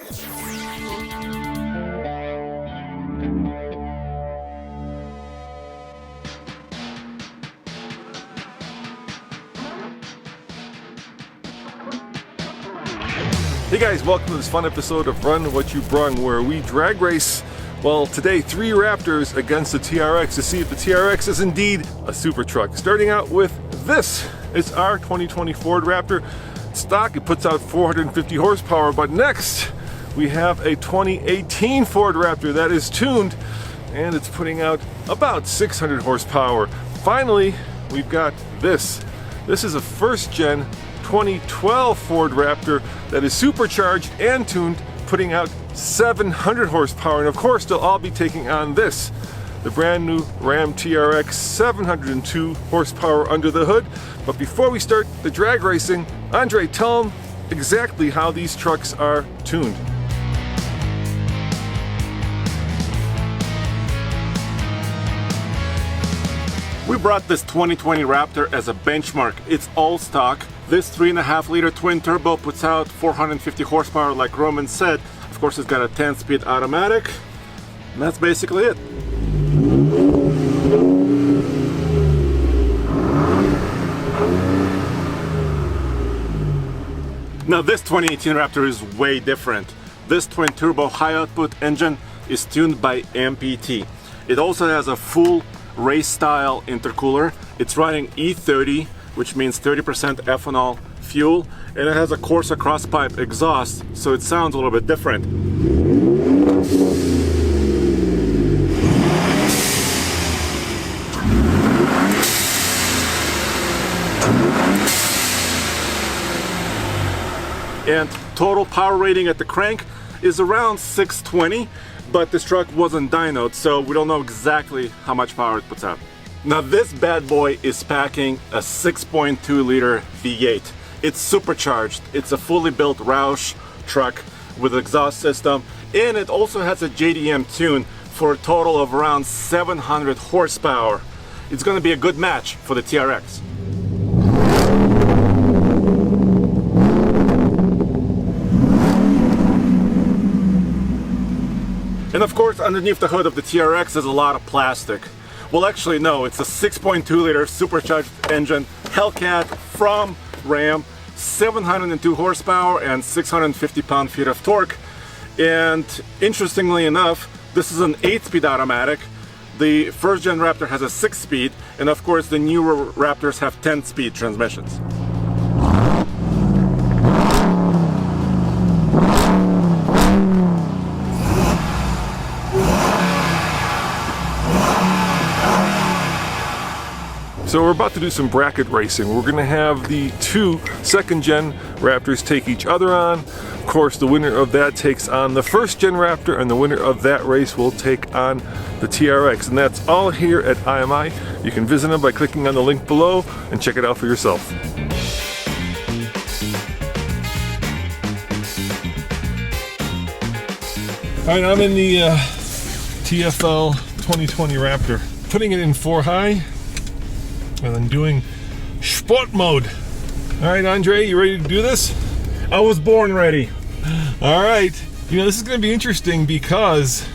Hey guys, welcome to this fun episode of Run What You Brung, where we drag race, well, today 3 Raptors against the TRX to see if the TRX is indeed a super truck. Starting out with this. It's our 2020 Ford Raptor. Stock, it puts out 450 horsepower, but next we have a 2018 Ford Raptor that is tuned and it's putting out about 600 horsepower. Finally, we've got this. This is a first gen 2012 Ford Raptor that is supercharged and tuned, putting out 700 horsepower. And of course, they'll all be taking on this, the brand new Ram TRX, 702 horsepower under the hood. But before we start the drag racing, Andre, tell them exactly how these trucks are tuned. We brought this 2020 Raptor as a benchmark. It's all stock. This 3.5 liter twin turbo puts out 450 horsepower like Roman said. Of course, it's got a 10-speed automatic. And that's basically it. Now this 2018 Raptor is way different. This twin turbo high output engine is tuned by MPT. It also has a full race style intercooler. It's running E30, which means 30% ethanol fuel, and it has a Corsa crosspipe exhaust, so it sounds a little bit different. And total power rating at the crank is around 620, but this truck wasn't dynoed, so we don't know exactly how much power it puts out. Now this bad boy is packing a 6.2 liter V8. It's supercharged. It's a fully built Roush truck with exhaust system, and it also has a JDM tune for a total of around 700 horsepower. It's going to be a good match for the TRX. And of course, underneath the hood of the TRX is a lot of plastic. Well, actually, no, it's a 6.2 liter supercharged engine, Hellcat from Ram, 702 horsepower and 650 pound-feet of torque. And interestingly enough, this is an 8-speed automatic. The first gen Raptor has a 6-speed, and of course, the newer Raptors have 10-speed transmissions. So we're about to do some bracket racing. We're going to have the 2 second-gen Raptors take each other on. Of course, the winner of that takes on the first-gen Raptor, and the winner of that race will take on the TRX. And that's all here at IMI. You can visit them by clicking on the link below and check it out for yourself. All right, I'm in the TFL 2020 Raptor, putting it in 4 high. And then doing sport mode. All right, Andre, you ready to do this? I was born ready. All right. You know, this is going to be interesting because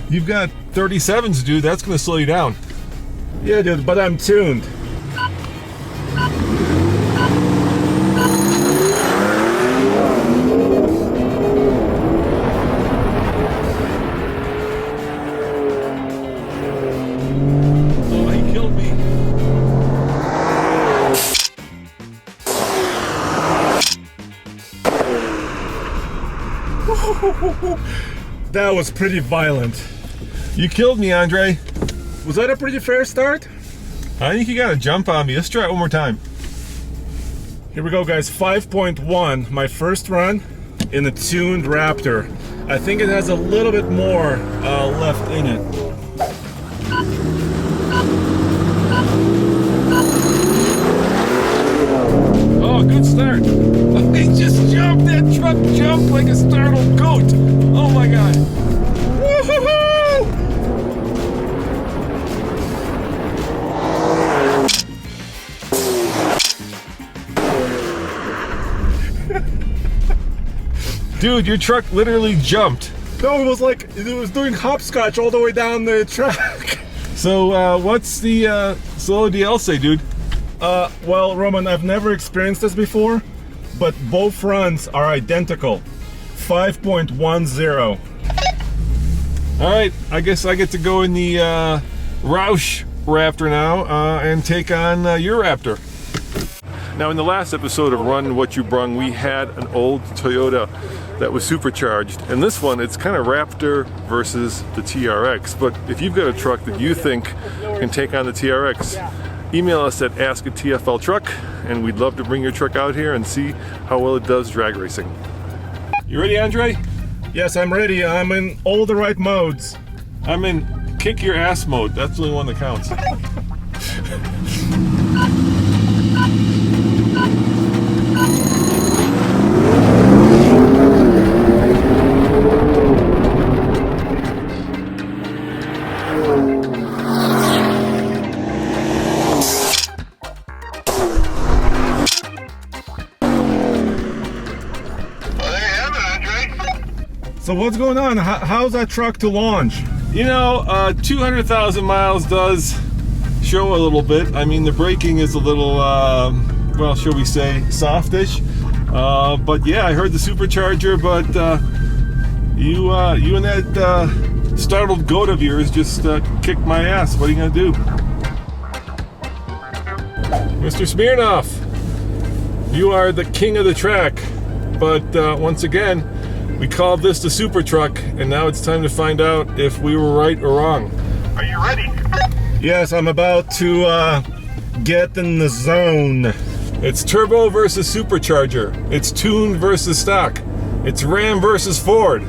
you've got 37s to do. That's going to slow you down. Yeah, dude, but I'm tuned. That was pretty violent. You killed me, Andre. Was that a pretty fair start? I think you got a jump on me. Let's try it one more time. Here we go, guys. 5.1, my first run in a tuned Raptor. I think it has a little bit more left in it. Oh, good start. He just jumped. That truck jumped like a startled goat. Oh my God. Woo-hoo-hoo! Dude, your truck literally jumped. No, it was like, it was doing hopscotch all the way down the track. So what's the Solo DL say, dude? Well, Roman, I've never experienced this before, but both runs are identical. 5.10. All right, I guess I get to go in the Roush Raptor now and take on your Raptor. Now, in the last episode of Run What You Brung, we had an old Toyota that was supercharged. And this one, it's kind of Raptor versus the TRX. But if you've got a truck that you think can take on the TRX, email us at ask@tfltruck, and we'd love to bring your truck out here and see how well it does drag racing. You ready, Andre? Yes, I'm ready. I'm in all the right modes. I'm in kick your ass mode. That's the only one that counts. So what's going on? How's that truck to launch? You know, 200,000 miles does show a little bit. I mean, the braking is a little, well, shall we say, softish. But yeah, I heard the supercharger, but you and that startled goat of yours just kicked my ass. What are you gonna do? Mr. Smirnoff, you are the king of the track. But once again, we called this the Super Truck, and now it's time to find out if we were right or wrong. Are you ready? Yes, I'm about to get in the zone. It's turbo versus supercharger. It's tuned versus stock. It's Ram versus Ford.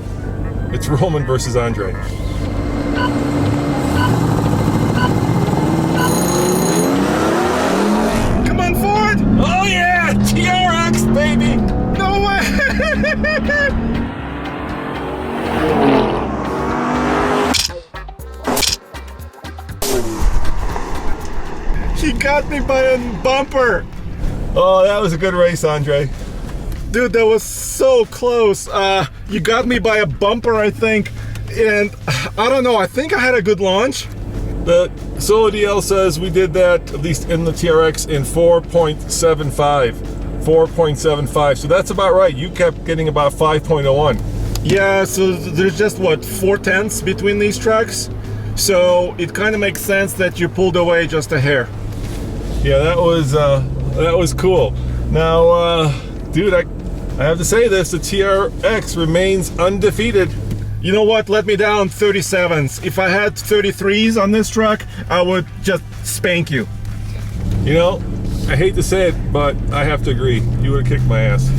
It's Roman versus Andre. Come on, Ford! Oh yeah, TRX baby! No way! He got me by a bumper. Oh, that was a good race, Andre. Dude, that was so close. You got me by a bumper, I think. And I don't know, I think I had a good launch. The Solo DL says we did that, at least in the TRX, in 4.75. 4.75. So that's about right. You kept getting about 5.01. Yeah, so there's just what, 4/10 between these trucks. So it kind of makes sense that you pulled away just a hair. Yeah, that was cool. Now, dude, I have to say this: the TRX remains undefeated. You know what? Let me down 37s. If I had 33s on this truck, I would just spank you. You know, I hate to say it, but I have to agree. You would have kicked my ass.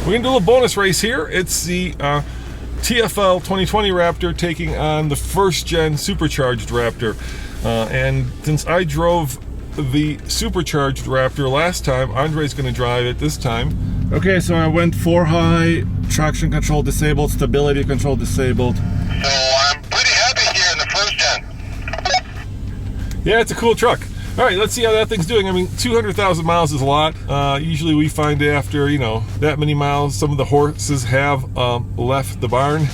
We're gonna do a bonus race here. It's the TFL 2020 Raptor taking on the first gen supercharged Raptor. And since I drove the supercharged Raptor last time, Andre's gonna drive it this time. Okay, so I went 4 high, traction control disabled, stability control disabled. So I'm pretty happy here in the first gen. Yeah, it's a cool truck. All right, let's see how that thing's doing. I mean, 200,000 miles is a lot. Usually we find after, you know, that many miles, some of the horses have left the barn.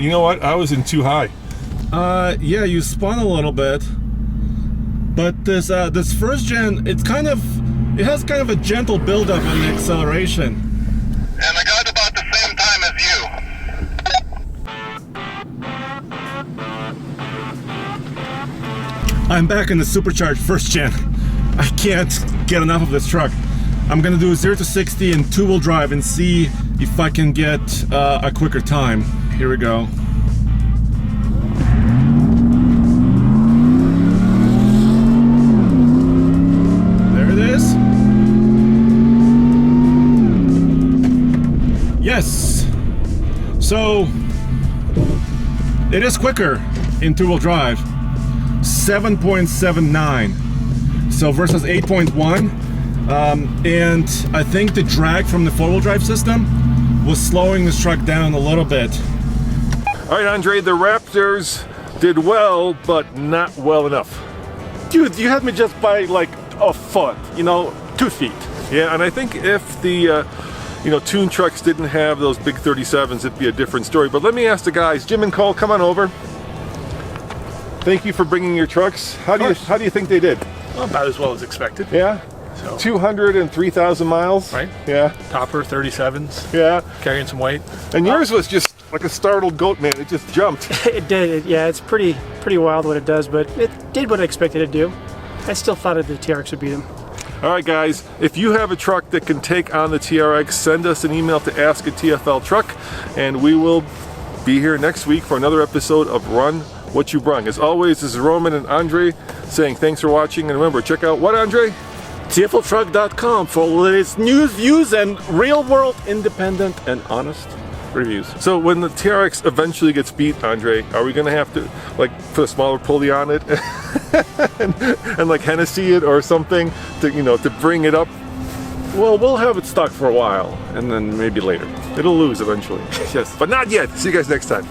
You know what? I was in too high. Yeah, you spun a little bit, but this first gen, it has kind of a gentle buildup in the acceleration. And I got about the same time as you. I'm back in the supercharged first gen. I can't get enough of this truck. I'm gonna do a 0 to 60 in 2-wheel drive and see if I can get a quicker time. Here we go. There it is. Yes. So it is quicker. in two-wheel drive, 7.79. So versus 8.1. And I think the drag from the four-wheel drive system was slowing this truck down a little bit. All right, Andre, the Raptors did well, but not well enough. Dude, you had me just by like a foot, 2 feet. Yeah, and I think if the Toon trucks didn't have those big 37s, it'd be a different story. But let me ask the guys, Jim and Cole, come on over. Thank you for bringing your trucks. How do you think they did? Well, about as well as expected. Yeah. So, 203,000 miles. right? Yeah. Topper 37s, Yeah. carrying some weight. And yours was just like a startled goat, man. It just jumped. It did, yeah. It's pretty wild what it does, but it did what I expected it to do. I still thought the TRX would beat him. All right, guys, if you have a truck that can take on the TRX, send us an email to ask@TFL-Truck, and we will be here next week for another episode of Run What You Brung. As always, this is Roman and Andre saying thanks for watching, and remember, check out what, Andre? TFLtruck.com for all the latest news, views, and real-world, independent, and honest reviews. So when the TRX eventually gets beat, Andre, are we gonna have to like put a smaller pulley on it and like Hennessy it or something to bring it up? Well, we'll have it stuck for a while, and then maybe later. It'll lose eventually. Yes. But not yet. See you guys next time.